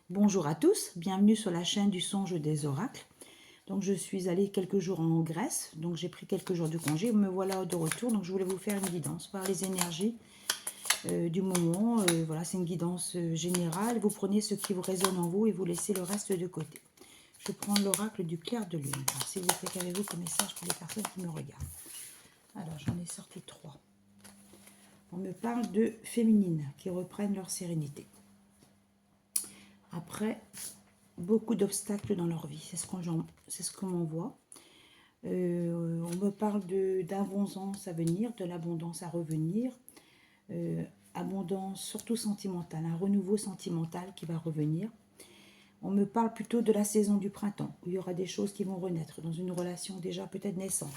Bonjour à tous, bienvenue sur la chaîne du songe des oracles. Donc je suis allée quelques jours en Grèce, donc j'ai pris quelques jours de congé, me voilà de retour, donc je voulais vous faire une guidance, voir les énergies du moment. Voilà, c'est une guidance générale, vous prenez ce qui vous résonne en vous et vous laissez le reste de côté. Je prends l'oracle du clair de lune. Alors, s'il vous plaît, qu'avez-vous comme message pour les personnes qui me regardent? Alors j'en ai sorti 3. On me parle de féminines qui reprennent leur sérénité. Après beaucoup d'obstacles dans leur vie, c'est ce qu'on m'envoie. On me parle d'abondance à venir, de l'abondance à revenir, abondance surtout sentimentale, un renouveau sentimental qui va revenir. On me parle plutôt de la saison du printemps, où il y aura des choses qui vont renaître dans une relation déjà peut-être naissante.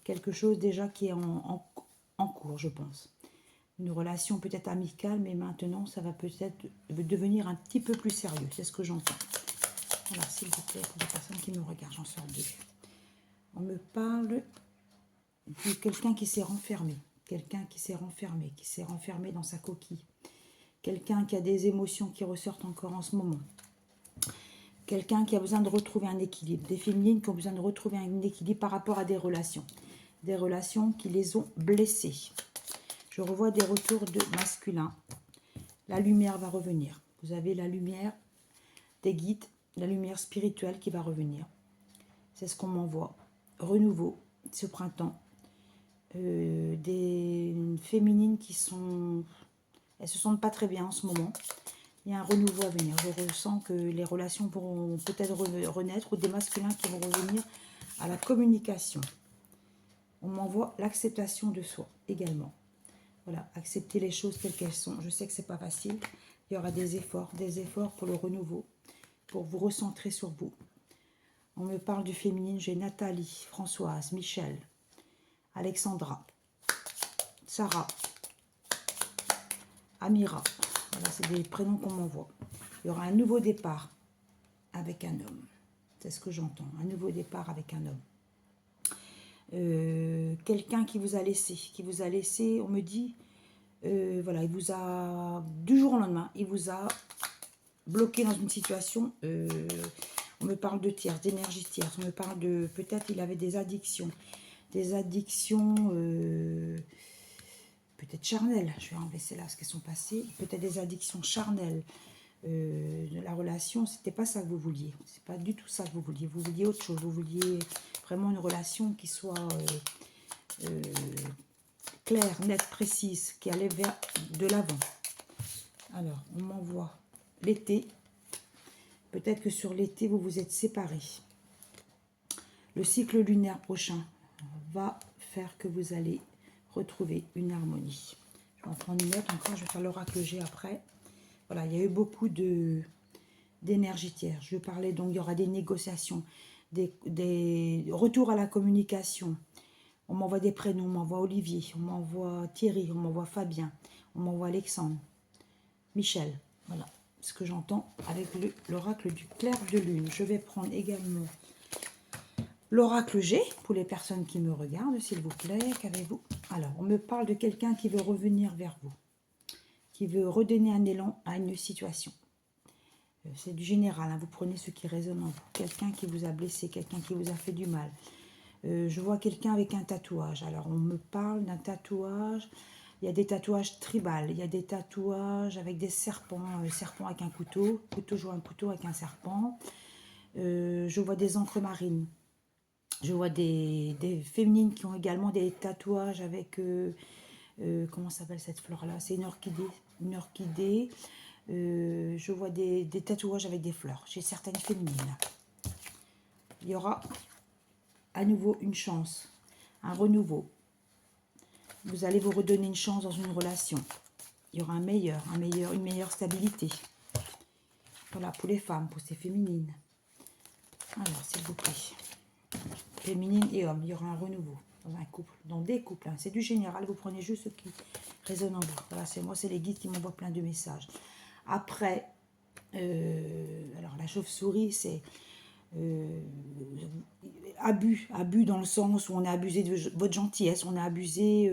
Quelque chose déjà qui est en cours, je pense. Une relation peut-être amicale, mais maintenant, ça va peut-être devenir un petit peu plus sérieux. C'est ce que j'entends. Alors, s'il vous plaît, pour les personnes qui me regardent, j'en sors 2. On me parle de quelqu'un qui s'est renfermé. Quelqu'un qui s'est renfermé dans sa coquille. Quelqu'un qui a des émotions qui ressortent encore en ce moment. Quelqu'un qui a besoin de retrouver un équilibre. Des féminines qui ont besoin de retrouver un équilibre par rapport à des relations. Des relations qui les ont blessées. Je revois des retours de masculin. La lumière va revenir. Vous avez la lumière des guides, la lumière spirituelle qui va revenir. C'est ce qu'on m'envoie. Renouveau, ce printemps. Des féminines qui sont... Elles se sentent pas très bien en ce moment. Il y a un renouveau à venir. Je ressens que les relations pourront peut-être renaître ou des masculins qui vont revenir à la communication. On m'envoie l'acceptation de soi également. Voilà, accepter les choses telles qu'elles sont. Je sais que c'est pas facile. Il y aura des efforts pour le renouveau, pour vous recentrer sur vous. On me parle du féminin. J'ai Nathalie, Françoise, Michel, Alexandra, Sarah, Amira. Voilà, c'est des prénoms qu'on m'envoie. Il y aura un nouveau départ avec un homme. C'est ce que j'entends. Un nouveau départ avec un homme. Quelqu'un qui vous a laissé, on me dit, voilà, il vous a, du jour au lendemain, il vous a bloqué dans une situation. On me parle de tierce, d'énergie tierce. On me parle de, peut-être il avait des addictions. Des addictions... peut-être charnelles, je vais enlever celles-là parce qu'elles sont passées, peut-être des addictions charnelles, de la relation, c'était pas ça que vous vouliez, c'est pas du tout ça que vous vouliez autre chose, vous vouliez vraiment une relation qui soit claire, nette, précise, qui allait vers de l'avant. Alors, on m'envoie l'été, peut-être que sur l'été, vous vous êtes séparés. Le cycle lunaire prochain va faire que vous allez retrouver une harmonie. Je vais en prendre une note encore, je vais faire l'oracle G après. Voilà, il y a eu beaucoup d'énergie tierce. Je parlais donc, il y aura des négociations, des retours à la communication. On m'envoie des prénoms, on m'envoie Olivier, on m'envoie Thierry, on m'envoie Fabien, on m'envoie Alexandre, Michel. Voilà ce que j'entends avec l'oracle du clair de lune. Je vais prendre également l'oracle G, pour les personnes qui me regardent, s'il vous plaît, qu'avez-vous? Alors, on me parle de quelqu'un qui veut revenir vers vous, qui veut redonner un élan à une situation. C'est du général, hein, vous prenez ce qui résonne en vous. Quelqu'un qui vous a blessé, quelqu'un qui vous a fait du mal. Je vois quelqu'un avec un tatouage. Alors, on me parle d'un tatouage. Il y a des tatouages tribales, il y a des tatouages avec des serpents, serpent avec un couteau, je vois un couteau avec un serpent. Je vois des encres marines. Je vois des féminines qui ont également des tatouages avec... comment s'appelle cette fleur-là? C'est une orchidée. Une orchidée. Je vois des tatouages avec des fleurs. J'ai certaines féminines. Il y aura à nouveau une chance. Un renouveau. Vous allez vous redonner une chance dans une relation. Il y aura une meilleure stabilité. Voilà, pour les femmes, pour ces féminines. Alors, s'il vous plaît. Féminine et homme, il y aura un renouveau dans un couple, dans des couples. Hein. C'est du général, vous prenez juste ce qui résonne en vous. Voilà, c'est les guides qui m'envoient plein de messages. Après, alors la chauve-souris, c'est abus dans le sens où on a abusé de votre gentillesse, on a abusé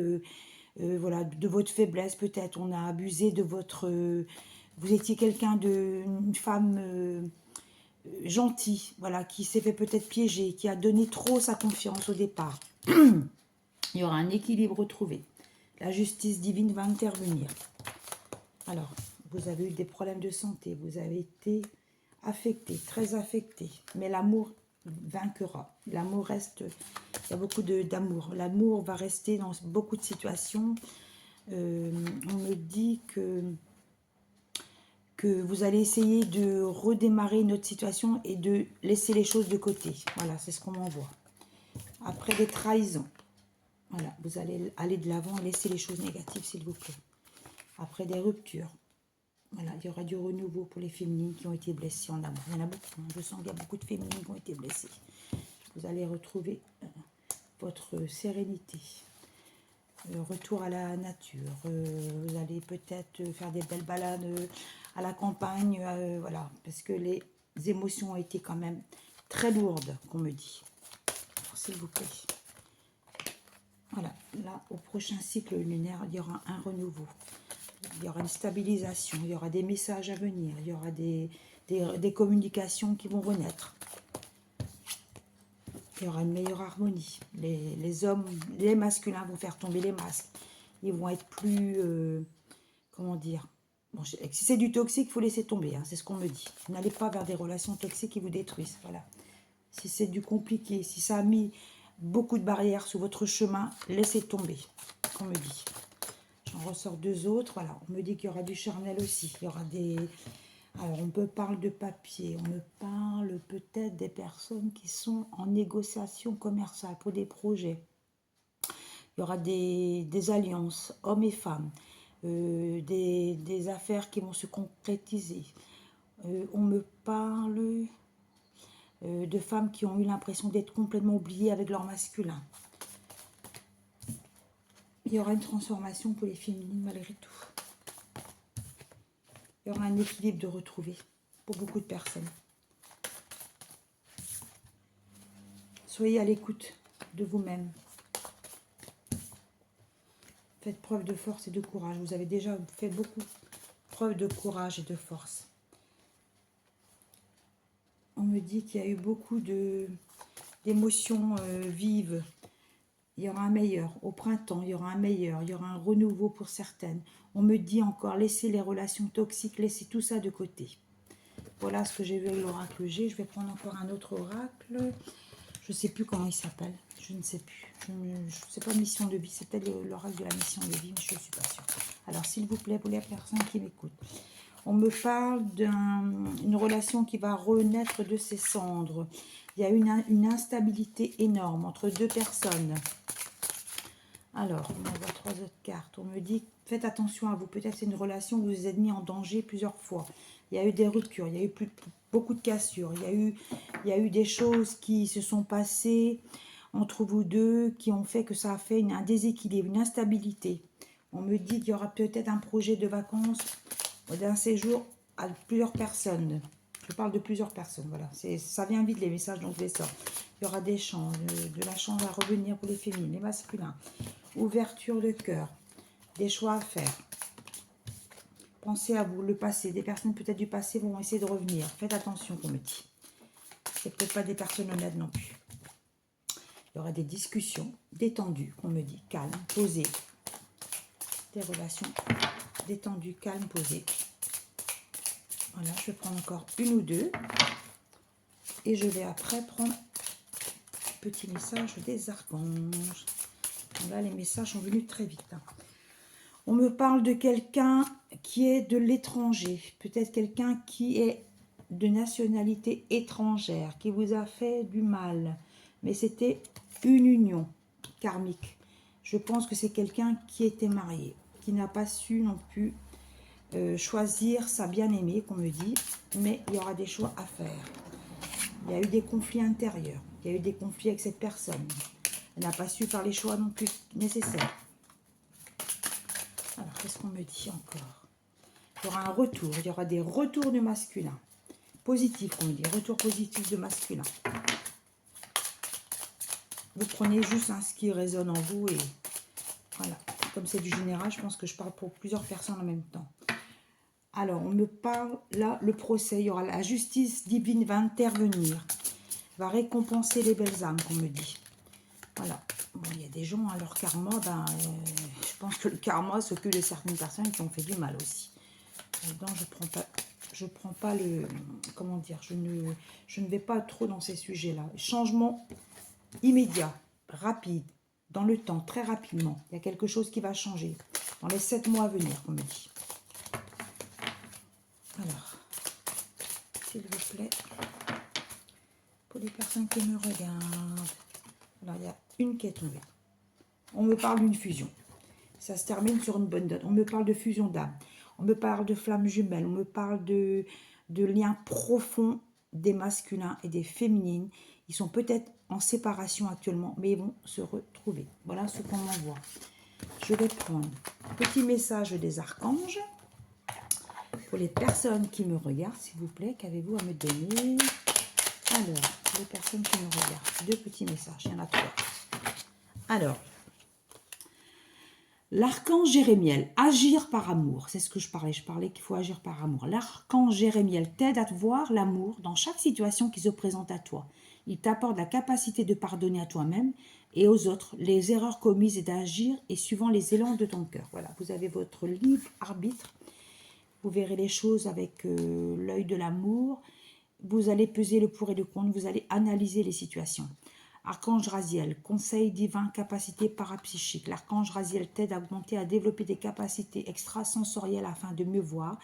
voilà, de votre faiblesse peut-être, on a abusé de votre Vous étiez quelqu'un une femme gentille, voilà, qui s'est fait peut-être piéger, qui a donné trop sa confiance au départ. Il y aura un équilibre retrouvé. La justice divine va intervenir. Alors, vous avez eu des problèmes de santé, vous avez été affecté, très affecté, mais l'amour vaincra. L'amour reste, il y a beaucoup d'amour. L'amour va rester dans beaucoup de situations. On me dit que vous allez essayer de redémarrer une autre situation et de laisser les choses de côté. Voilà, c'est ce qu'on m'envoie. Après des trahisons, voilà, vous allez aller de l'avant et laisser les choses négatives, s'il vous plaît. Après des ruptures, voilà, il y aura du renouveau pour les féminines qui ont été blessées en amour. Il y en a beaucoup, hein. Je sens qu'il y a beaucoup de féminines qui ont été blessées. Vous allez retrouver votre sérénité. Retour à la nature. Vous allez peut-être faire des belles balades à la campagne. Voilà, parce que les émotions ont été quand même très lourdes, qu'on me dit. S'il vous plaît. Voilà, là, au prochain cycle lunaire, il y aura un renouveau. Il y aura une stabilisation, il y aura des messages à venir, il y aura des communications qui vont renaître. Il y aura une meilleure harmonie. Les hommes, les masculins vont faire tomber les masques. Ils vont être plus... comment dire, bon, si c'est du toxique, il faut laisser tomber. Hein, c'est ce qu'on me dit. N'allez pas vers des relations toxiques qui vous détruisent. Voilà. Si c'est du compliqué, si ça a mis beaucoup de barrières sur votre chemin, laissez tomber. On me dit. J'en ressors deux autres. Voilà. On me dit qu'il y aura du charnel aussi. Il y aura des... Alors, on me parle de papier, on me parle peut-être des personnes qui sont en négociation commerciale pour des projets. Il y aura des alliances, hommes et femmes, des affaires qui vont se concrétiser. On me parle de femmes qui ont eu l'impression d'être complètement oubliées avec leur masculin. Il y aura une transformation pour les féminines malgré tout. Il y aura un équilibre de retrouver pour beaucoup de personnes. Soyez à l'écoute de vous-même. Faites preuve de force et de courage. Vous avez déjà fait beaucoup preuve de courage et de force. On me dit qu'il y a eu beaucoup d'émotions vives. Il y aura un meilleur. Au printemps, il y aura un meilleur. Il y aura un renouveau pour certaines. On me dit encore, laissez les relations toxiques, laissez tout ça de côté. Voilà ce que j'ai vu avec l'oracle G. Je vais prendre encore un autre oracle. Je ne sais plus comment il s'appelle. Je ne sais plus. Je ne sais pas mission de vie. C'est peut-être l'oracle de la mission de vie, mais je ne suis pas sûre. Alors, s'il vous plaît, pour les personnes qui m'écoutent. On me parle d'une relation qui va renaître de ses cendres. Il y a une instabilité énorme entre deux personnes. Alors, on envoie trois autres cartes. On me dit, faites attention à vous. Peut-être c'est une relation où vous vous êtes mis en danger plusieurs fois. Il y a eu des ruptures, il y a eu beaucoup de cassures. Il y a eu des choses qui se sont passées entre vous deux qui ont fait que ça a fait un déséquilibre, une instabilité. On me dit qu'il y aura peut-être un projet de vacances, d'un séjour à plusieurs personnes. Je parle de plusieurs personnes, voilà. Ça vient vite les messages, donc je les sors. Il y aura des chances, de la chance à revenir pour les féminines, les masculins. Ouverture de cœur, des choix à faire. Pensez à vous, le passé. Des personnes peut-être du passé vont essayer de revenir. Faites attention, qu'on me dit. C'est peut-être pas des personnes honnêtes non plus. Il y aura des discussions détendues, qu'on me dit. Calme, posées. Des relations détendues, calmes, posées. Voilà, je vais prendre encore une ou deux. Et je vais après prendre un petit message des archanges. Là, les messages sont venus très vite. Hein. On me parle de quelqu'un qui est de l'étranger. Peut-être quelqu'un qui est de nationalité étrangère, qui vous a fait du mal. Mais c'était une union karmique. Je pense que c'est quelqu'un qui était marié, qui n'a pas su non plus choisir sa bien-aimée, qu'on me dit. Mais il y aura des choix à faire. Il y a eu des conflits intérieurs. Il y a eu des conflits avec cette personne. Elle n'a pas su faire les choix non plus nécessaires. Alors, qu'est-ce qu'on me dit encore? Il y aura un retour. Il y aura des retours de masculin. Positif, on me dit. Retour positif de masculin. Vous prenez juste ce qui résonne en vous et voilà. Comme c'est du général, je pense que je parle pour plusieurs personnes en même temps. Alors, on me parle, là, le procès, il y aura la justice divine va intervenir, va récompenser les belles âmes, qu'on me dit. Voilà. Bon, il y a des gens, leur karma, je pense que le karma s'occupe de certaines personnes qui ont fait du mal aussi. Là-dedans, je prends pas le... Comment dire, je ne vais pas trop dans ces sujets-là. Changement immédiat, rapide, dans le temps, très rapidement. Il y a quelque chose qui va changer dans les 7 mois à venir, qu'on me dit. Alors, s'il vous plaît, pour les personnes qui me regardent. Alors, il y a une qui est tombée. On me parle d'une fusion. Ça se termine sur une bonne note. On me parle de fusion d'âme. On me parle de flammes jumelles. On me parle de liens profonds des masculins et des féminines. Ils sont peut-être en séparation actuellement, mais ils vont se retrouver. Voilà ce qu'on m'envoie. Je vais prendre un petit message des archanges. Pour les personnes qui me regardent, s'il vous plaît, qu'avez-vous à me donner? Alors, les personnes qui me regardent, 2 petits messages, il y en a 3. Alors, l'archange Jérémiel, agir par amour, c'est ce que je parlais qu'il faut agir par amour. L'archange Jérémiel t'aide à te voir l'amour dans chaque situation qui se présente à toi. Il t'apporte la capacité de pardonner à toi-même et aux autres les erreurs commises et d'agir et suivant les élans de ton cœur. Voilà, vous avez votre libre arbitre. Vous verrez les choses avec l'œil de l'amour. Vous allez peser le pour et le contre. Vous allez analyser les situations. Archange Raziel, conseil divin, capacité parapsychique. L'archange Raziel t'aide à augmenter, à développer des capacités extrasensorielles afin de mieux voir,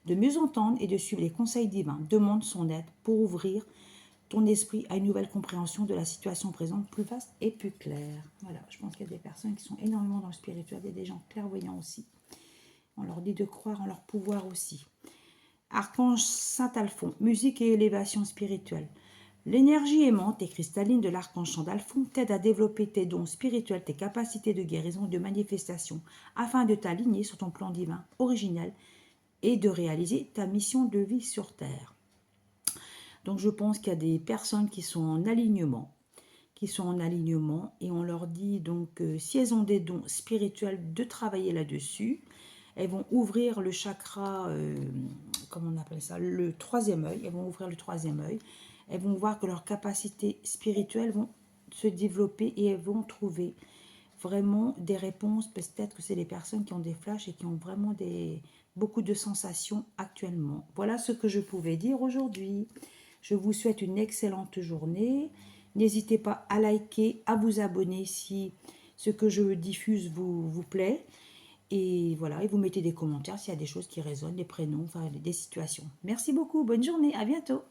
de mieux entendre et de suivre les conseils divins. Demande son aide pour ouvrir ton esprit à une nouvelle compréhension de la situation présente, plus vaste et plus claire. Voilà, je pense qu'il y a des personnes qui sont énormément dans le spirituel. Il y a des gens clairvoyants aussi. On leur dit de croire en leur pouvoir aussi. Archange Saint-Alphon, musique et élévation spirituelle. L'énergie aimante et cristalline de l'archange Saint-Alphon t'aide à développer tes dons spirituels, tes capacités de guérison et de manifestation, afin de t'aligner sur ton plan divin originel et de réaliser ta mission de vie sur Terre. Donc je pense qu'il y a des personnes qui sont en alignement, et on leur dit donc si elles ont des dons spirituels de travailler là-dessus. Elles vont ouvrir le chakra, comment on appelle ça, le 3e œil. Elles vont ouvrir le 3e œil. Elles vont voir que leurs capacités spirituelles vont se développer et elles vont trouver vraiment des réponses. Peut-être que c'est des personnes qui ont des flashs et qui ont vraiment beaucoup de sensations actuellement. Voilà ce que je pouvais dire aujourd'hui. Je vous souhaite une excellente journée. N'hésitez pas à liker, à vous abonner si ce que je diffuse vous plaît. Et voilà, et vous mettez des commentaires s'il y a des choses qui résonnent, des prénoms, enfin des situations. Merci beaucoup, bonne journée, à bientôt.